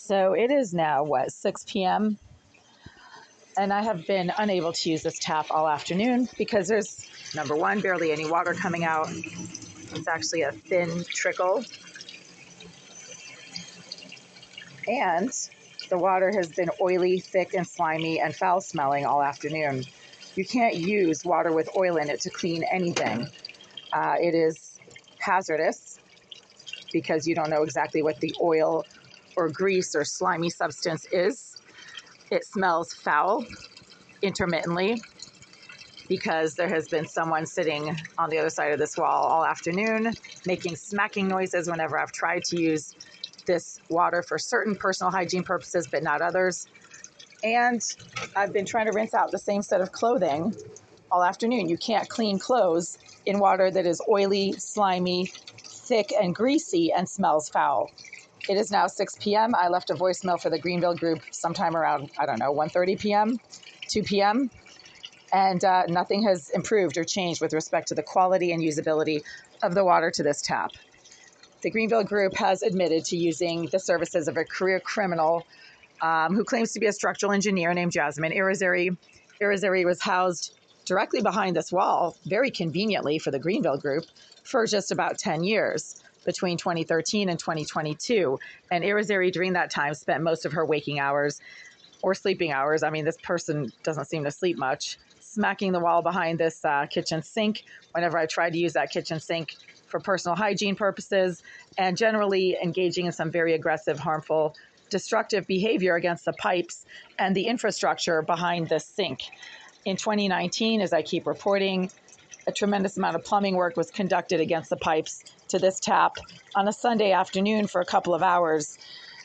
So it is now, 6 p.m. And I have been unable to use this tap all afternoon because there's, number one, barely any water coming out. It's actually a thin trickle. And the water has been oily, thick, and slimy and foul smelling all afternoon. You can't use water with oil in it to clean anything. It is hazardous because you don't know exactly what the oil or grease or slimy substance is. It smells foul intermittently because there has been someone sitting on the other side of this wall all afternoon making smacking noises whenever I've tried to use this water for certain personal hygiene purposes, but not others. And I've been trying to rinse out the same set of clothing all afternoon. You can't clean clothes in water that is oily, slimy, thick, and greasy and smells foul. It is now 6 p.m. I left a voicemail for the Greenville group sometime around, 1:30 p.m., 2 p.m., and nothing has improved or changed with respect to the quality and usability of the water to this tap. The Greenville group has admitted to using the services of a career criminal who claims to be a structural engineer named Jasmine Irizarry. Irizarry was housed directly behind this wall, very conveniently for the Greenville group, for just about 10 years, between 2013 and 2022. And Irizarry, during that time, spent most of her waking hours or sleeping hours. I mean, this person doesn't seem to sleep much, smacking the wall behind this kitchen sink whenever I tried to use that kitchen sink for personal hygiene purposes, and generally engaging in some very aggressive, harmful, destructive behavior against the pipes and the infrastructure behind this sink. In 2019, as I keep reporting, a tremendous amount of plumbing work was conducted against the pipes to this tap on a Sunday afternoon for a couple of hours.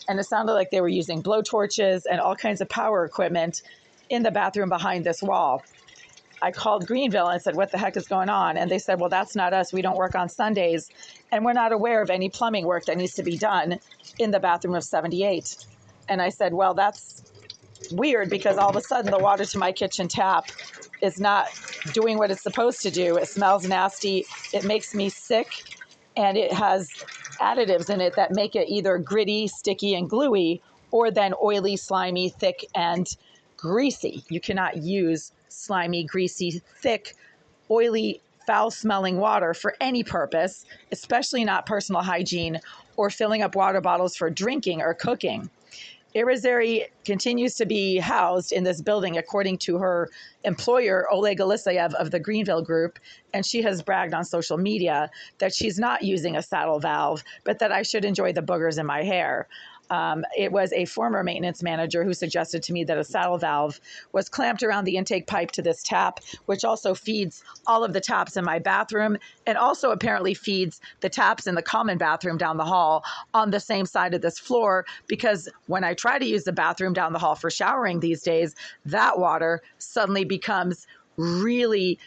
And it sounded like they were using blowtorches and all kinds of power equipment in the bathroom behind this wall. I called Greenville and said, what the heck is going on? And they said, well, that's not us. We don't work on Sundays. And we're not aware of any plumbing work that needs to be done in the bathroom of 78. And I said, well, that's weird because all of a sudden the water to my kitchen tap is not doing what it's supposed to do. It smells nasty. It makes me sick. And it has additives in it that make it either gritty, sticky, and gluey, or then oily, slimy, thick, and greasy. You cannot use slimy, greasy, thick, oily, foul-smelling water for any purpose, especially not personal hygiene or filling up water bottles for drinking or cooking. Irizarry continues to be housed in this building, according to her employer, Oleg Elisayev of the Greenville Group, and she has bragged on social media that she's not using a saddle valve, but that I should enjoy the boogers in my hair. It was a former maintenance manager who suggested to me that a saddle valve was clamped around the intake pipe to this tap, which also feeds all of the taps in my bathroom and also apparently feeds the taps in the common bathroom down the hall on the same side of this floor, because when I try to use the bathroom down the hall for showering these days, that water suddenly becomes really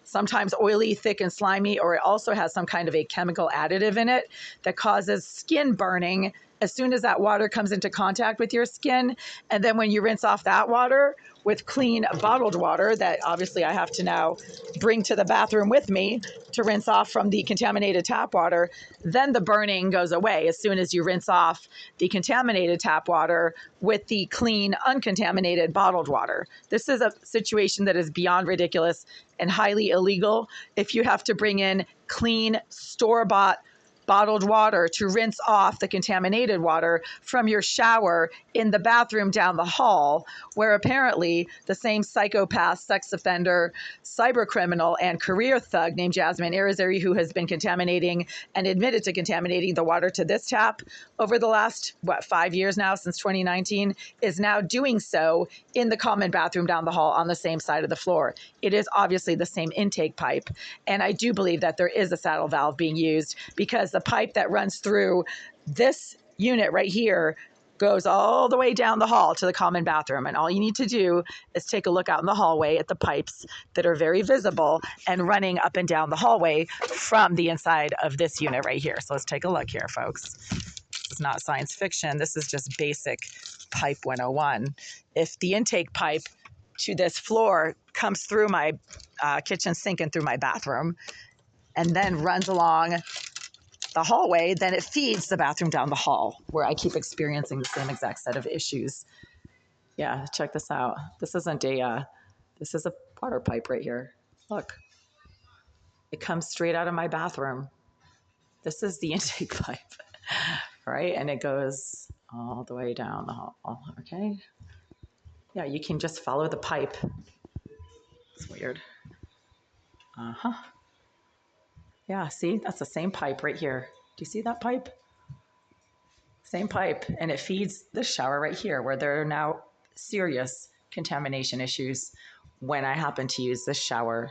sometimes oily, thick, and slimy, or it also has some kind of a chemical additive in it that causes skin burning as soon as that water comes into contact with your skin. And then when you rinse off that water with clean bottled water that obviously I have to now bring to the bathroom with me to rinse off from the contaminated tap water, then the burning goes away as soon as you rinse off the contaminated tap water with the clean, uncontaminated bottled water. This is a situation that is beyond ridiculous and highly illegal. If you have to bring in clean, store-bought bottled water to rinse off the contaminated water from your shower in the bathroom down the hall, where apparently the same psychopath, sex offender, cyber criminal, and career thug named Jasmine Irizarry, who has been contaminating and admitted to contaminating the water to this tap over the last, 5 years now, since 2019, is now doing so in the common bathroom down the hall on the same side of the floor. It is obviously the same intake pipe. And I do believe that there is a saddle valve being used because the pipe that runs through this unit right here goes all the way down the hall to the common bathroom. And all you need to do is take a look out in the hallway at the pipes that are very visible and running up and down the hallway from the inside of this unit right here. So let's take a look here, folks. This is not science fiction. This is just basic pipe 101. If the intake pipe to this floor comes through my kitchen sink and through my bathroom and then runs along the hallway, then it feeds the bathroom down the hall, where I keep experiencing the same exact set of issues. Yeah, check this out. This isn't this is a water pipe right here. Look, it comes straight out of my bathroom. This is the intake pipe, right? And it goes all the way down the hall, okay? Yeah, you can just follow the pipe. It's weird. Yeah, see, that's the same pipe right here. Do you see that pipe? Same pipe, and it feeds the shower right here, where there are now serious contamination issues when I happen to use this shower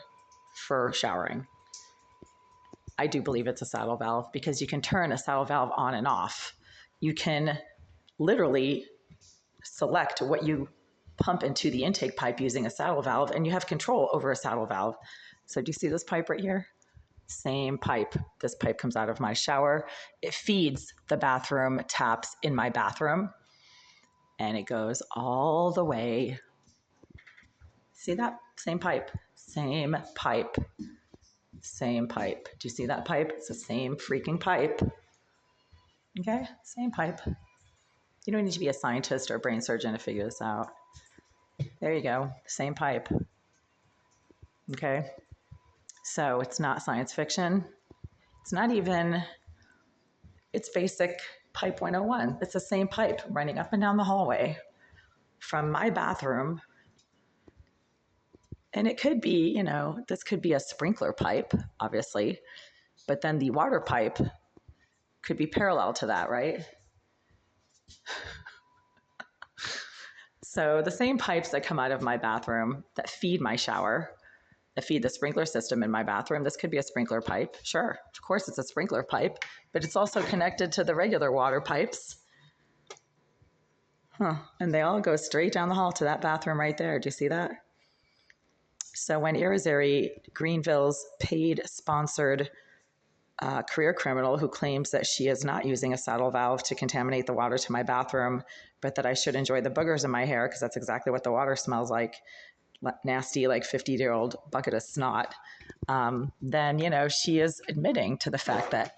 for showering. I do believe it's a saddle valve, because you can turn a saddle valve on and off. You can literally select what you pump into the intake pipe using a saddle valve, and you have control over a saddle valve. So do you see this pipe right here? Same pipe. This pipe comes out of my shower. It feeds the bathroom taps in my bathroom, and it goes all the way. See that? Same pipe. Same pipe. Same pipe. Do you see that pipe? It's the same freaking pipe. Okay? Same pipe. You don't need to be a scientist or a brain surgeon to figure this out. There you go. Same pipe. Okay? So it's not science fiction. It's not even, it's basic pipe 101. It's the same pipe running up and down the hallway from my bathroom. And it could be, you know, this could be a sprinkler pipe, obviously, but then the water pipe could be parallel to that, right? So the same pipes that come out of my bathroom that feed my shower, that feed the sprinkler system in my bathroom, this could be a sprinkler pipe. Sure, of course it's a sprinkler pipe, but it's also connected to the regular water pipes. And they all go straight down the hall to that bathroom right there. Do you see that? So when Irizarry, Greenville's paid sponsored career criminal who claims that she is not using a saddle valve to contaminate the water to my bathroom, but that I should enjoy the boogers in my hair, because that's exactly what the water smells like, nasty, like 50-year-old bucket of snot, then, you know, she is admitting to the fact that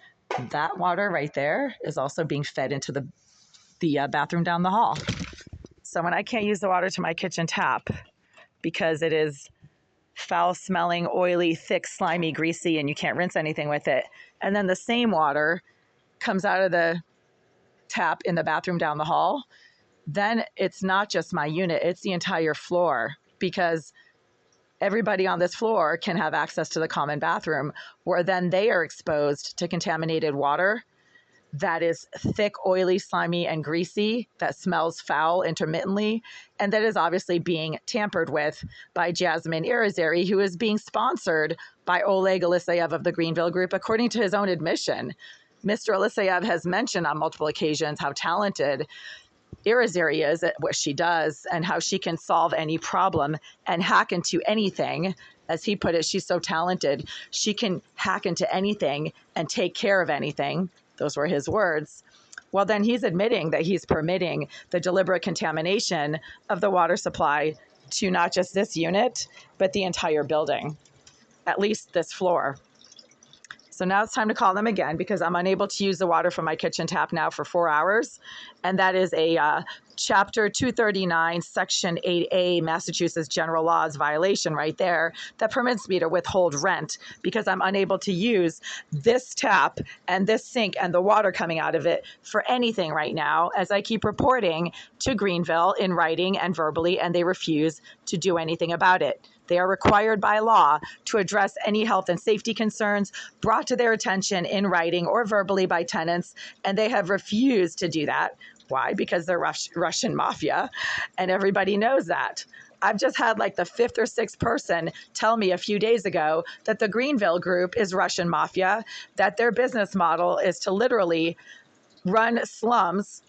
that water right there is also being fed into the bathroom down the hall. So when I can't use the water to my kitchen tap because it is foul-smelling, oily, thick, slimy, greasy, and you can't rinse anything with it, and then the same water comes out of the tap in the bathroom down the hall, then it's not just my unit, it's the entire floor, because everybody on this floor can have access to the common bathroom, where then they are exposed to contaminated water that is thick, oily, slimy, and greasy, that smells foul intermittently, and that is obviously being tampered with by Jasmine Irizarry, who is being sponsored by Oleg Eliseyev of the Greenville Group, according to his own admission. Mr. Eliseyev has mentioned on multiple occasions how talented Irizarry is at what she does and how she can solve any problem and hack into anything. As he put it, she's so talented. She can hack into anything and take care of anything. Those were his words. Well, then he's admitting that he's permitting the deliberate contamination of the water supply to not just this unit, but the entire building, at least this floor. So now it's time to call them again, because I'm unable to use the water from my kitchen tap now for 4 hours. And that is a Chapter 239, Section 8A, Massachusetts General Laws violation right there that permits me to withhold rent, because I'm unable to use this tap and this sink and the water coming out of it for anything right now, as I keep reporting to Greenville in writing and verbally, and they refuse to do anything about it. They are required by law to address any health and safety concerns brought to their attention in writing or verbally by tenants, and they have refused to do that. Why? Because they're Russian mafia, and everybody knows that. I've just had like the 5th or 6th person tell me a few days ago that the Greenville Group is Russian mafia, that their business model is to literally run slums,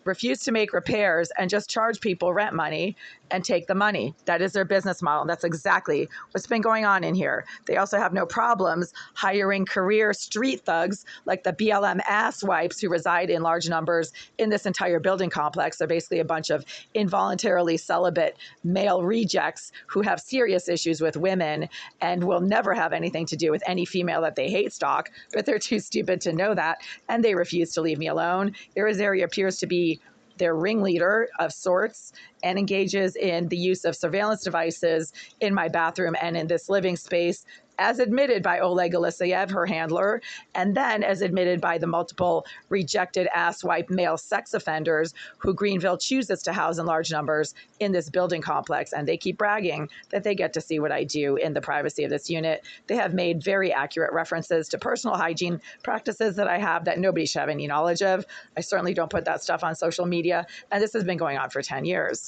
refuse to make repairs, and just charge people rent money, and take the money. That is their business model. And that's exactly what's been going on in here. They also have no problems hiring career street thugs like the BLM ass wipes who reside in large numbers in this entire building complex. They're basically a bunch of involuntarily celibate male rejects who have serious issues with women and will never have anything to do with any female that they hate stalk, but they're too stupid to know that, and they refuse to leave me alone. Irizarry appears to be their ringleader of sorts and engages in the use of surveillance devices in my bathroom and in this living space, as admitted by Oleg Eliseyev, her handler, and then as admitted by the multiple rejected asswipe male sex offenders who Greenville chooses to house in large numbers in this building complex. And they keep bragging that they get to see what I do in the privacy of this unit. They have made very accurate references to personal hygiene practices that I have that nobody should have any knowledge of. I certainly don't put that stuff on social media, and this has been going on for 10 years.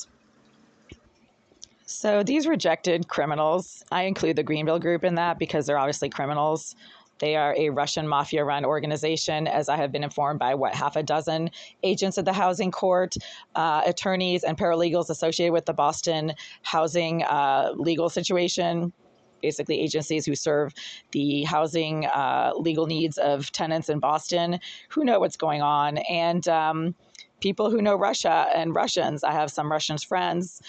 So these rejected criminals, I include the Greenville group in that because they're obviously criminals. They are a Russian mafia-run organization, as I have been informed by, half a dozen agents at the housing court, attorneys and paralegals associated with the Boston housing legal situation, basically agencies who serve the housing legal needs of tenants in Boston who know what's going on, and people who know Russia and Russians. I have some Russian friends.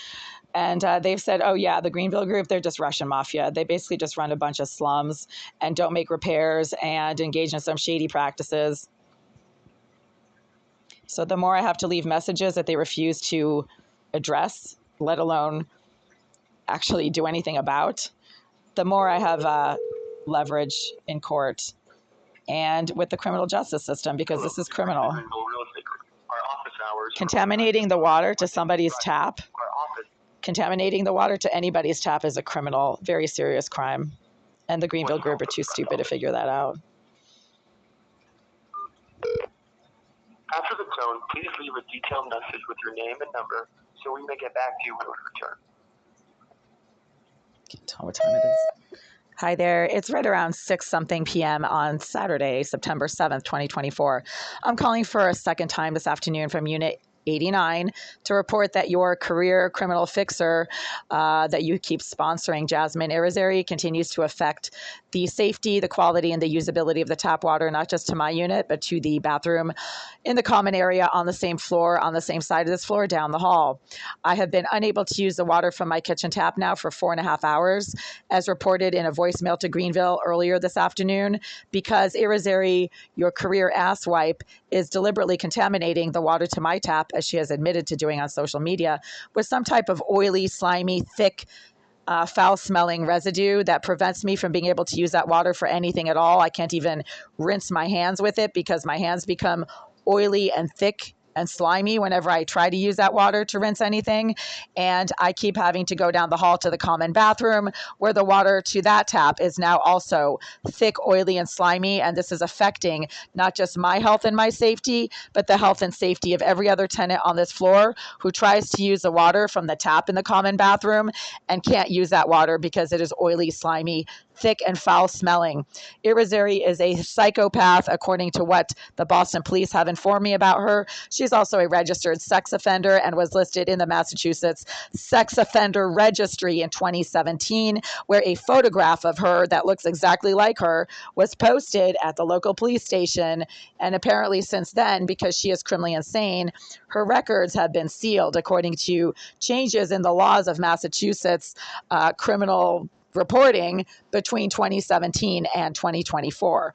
And they've said, oh, yeah, the Greenville group, they're just Russian mafia. They basically just run a bunch of slums and don't make repairs and engage in some shady practices. So the more I have to leave messages that they refuse to address, let alone actually do anything about, the more I have leverage in court and with the criminal justice system, because this is criminal. Contaminating the water to somebody's tap. Contaminating the water to anybody's tap is a criminal, very serious crime. And the Greenville group are too stupid to figure that out. After the tone, please leave a detailed message with your name and number so we may get back to you when we return. Can't tell what time it is. Hi there. It's right around 6-something p.m. on Saturday, September 7th, 2024. I'm calling for a second time this afternoon from Unit 89 to report that your career criminal fixer that you keep sponsoring, Jasmine Irizarry, continues to affect the safety, the quality, and the usability of the tap water, not just to my unit, but to the bathroom in the common area on the same floor, on the same side of this floor, down the hall. I have been unable to use the water from my kitchen tap now for 4.5 hours, as reported in a voicemail to Greenville earlier this afternoon, because Irizarry, your career asswipe, is deliberately contaminating the water to my tap, as she has admitted to doing on social media, with some type of oily, slimy, thick, foul-smelling residue that prevents me from being able to use that water for anything at all. I can't even rinse my hands with it because my hands become oily and thick and slimy whenever I try to use that water to rinse anything. And I keep having to go down the hall to the common bathroom where the water to that tap is now also thick, oily, and slimy. And this is affecting not just my health and my safety, but the health and safety of every other tenant on this floor who tries to use the water from the tap in the common bathroom and can't use that water because it is oily, slimy, thick, and foul smelling. Irizarry is a psychopath, according to what the Boston police have informed me about her. She's also a registered sex offender and was listed in the Massachusetts Sex Offender Registry in 2017, where a photograph of her that looks exactly like her was posted at the local police station. And apparently since then, because she is criminally insane, her records have been sealed according to changes in the laws of Massachusetts criminal reporting between 2017 and 2024.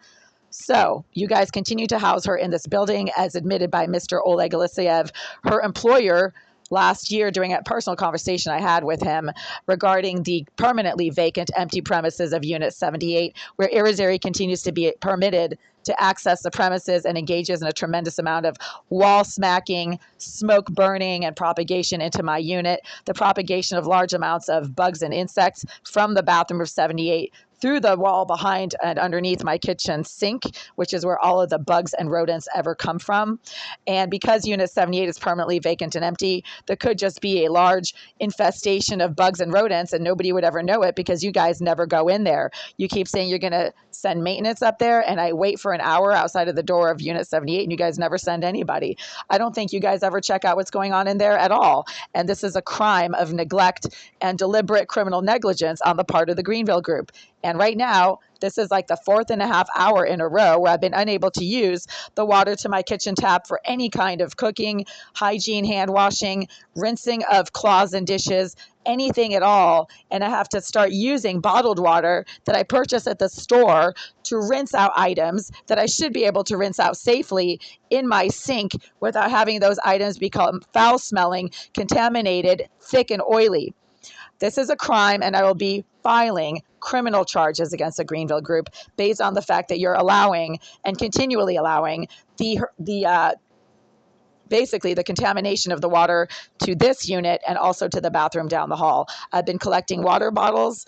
So you guys continue to house her in this building, as admitted by Mr. Oleg Eliseyev, her employer, last year during a personal conversation I had with him regarding the permanently vacant empty premises of Unit 78, where Irizarry continues to be permitted to access the premises and engages in a tremendous amount of wall smacking, smoke burning, and propagation into my unit. The propagation of large amounts of bugs and insects from the bathroom of 78 through the wall behind and underneath my kitchen sink, which is where all of the bugs and rodents ever come from. And because Unit 78 is permanently vacant and empty, there could just be a large infestation of bugs and rodents, and nobody would ever know it because you guys never go in there. You keep saying you're going to send maintenance up there, and I wait for an hour outside of the door of Unit 78, and you guys never send anybody. I don't think you guys ever check out what's going on in there at all. And this is a crime of neglect and deliberate criminal negligence on the part of the Greenville Group. And right now, this is like the 4.5 hour in a row where I've been unable to use the water to my kitchen tap for any kind of cooking, hygiene, hand washing, rinsing of cloths and dishes, anything at all. And I have to start using bottled water that I purchase at the store to rinse out items that I should be able to rinse out safely in my sink without having those items become foul smelling, contaminated, thick, and oily. This is a crime, and I will be filing criminal charges against the Greenville Group based on the fact that you're allowing and continually allowing basically the contamination of the water to this unit and also to the bathroom down the hall. I've been collecting water bottles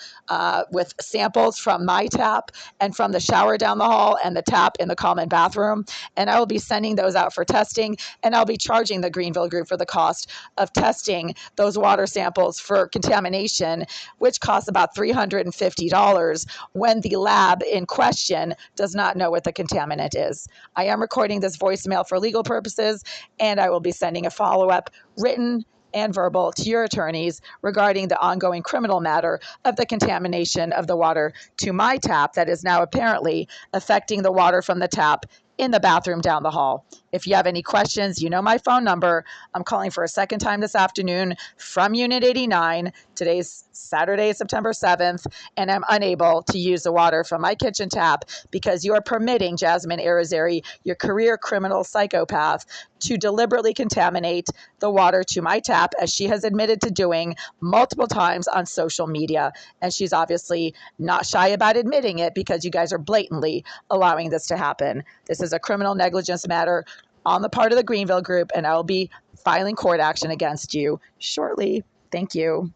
with samples from my tap and from the shower down the hall and the tap in the common bathroom. And I will be sending those out for testing, and I'll be charging the Greenville Group for the cost of testing those water samples for contamination, which costs about $350 when the lab in question does not know what the contaminant is. I am recording this voicemail for legal purposes, and I will be sending a follow-up written and verbal to your attorneys regarding the ongoing criminal matter of the contamination of the water to my tap that is now apparently affecting the water from the tap in the bathroom down the hall. If you have any questions, you know my phone number. I'm calling for a second time this afternoon from Unit 89. Today's Saturday, September 7th, and I'm unable to use the water from my kitchen tap because you are permitting Jasmine Irizarry, your career criminal psychopath, to deliberately contaminate the water to my tap, as she has admitted to doing multiple times on social media. And she's obviously not shy about admitting it because you guys are blatantly allowing this to happen. This is a criminal negligence matter on the part of the Greenville Group, and I will be filing court action against you shortly. Thank you.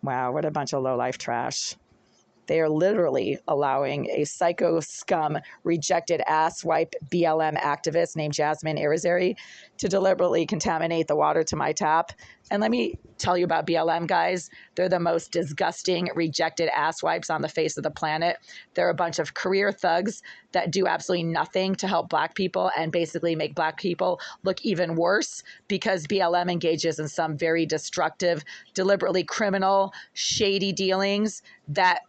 Wow, what a bunch of low-life trash. They are literally allowing a psycho scum, rejected asswipe BLM activist named Jasmine Irizarry to deliberately contaminate the water to my tap. And let me tell you about BLM, guys. They're the most disgusting, rejected asswipes on the face of the planet. They're a bunch of career thugs that do absolutely nothing to help Black people and basically make Black people look even worse because BLM engages in some very destructive, deliberately criminal, shady dealings that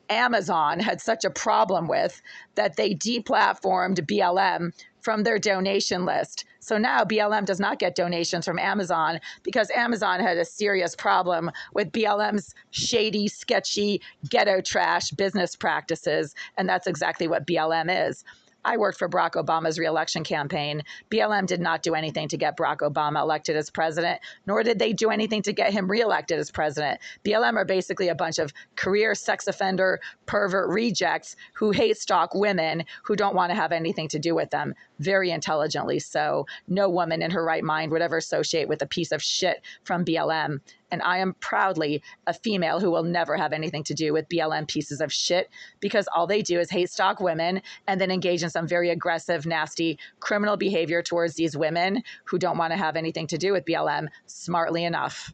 Amazon had such a problem with that they deplatformed BLM from their donation list. So now BLM does not get donations from Amazon because Amazon had a serious problem with BLM's shady, sketchy, ghetto trash business practices. And that's exactly what BLM is. I worked for Barack Obama's reelection campaign. BLM did not do anything to get Barack Obama elected as president, nor did they do anything to get him reelected as president. BLM are basically a bunch of career sex offender, pervert rejects who hate stock women who don't want to have anything to do with them. Very intelligently so. No woman in her right mind would ever associate with a piece of shit from BLM. And I am proudly a female who will never have anything to do with BLM pieces of shit because all they do is hate stock women and then engage in some very aggressive, nasty criminal behavior towards these women who don't want to have anything to do with BLM, smartly enough.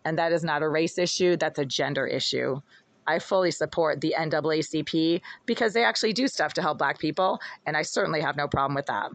And that is not a race issue, that's a gender issue. I fully support the NAACP because they actually do stuff to help Black people, and I certainly have no problem with that.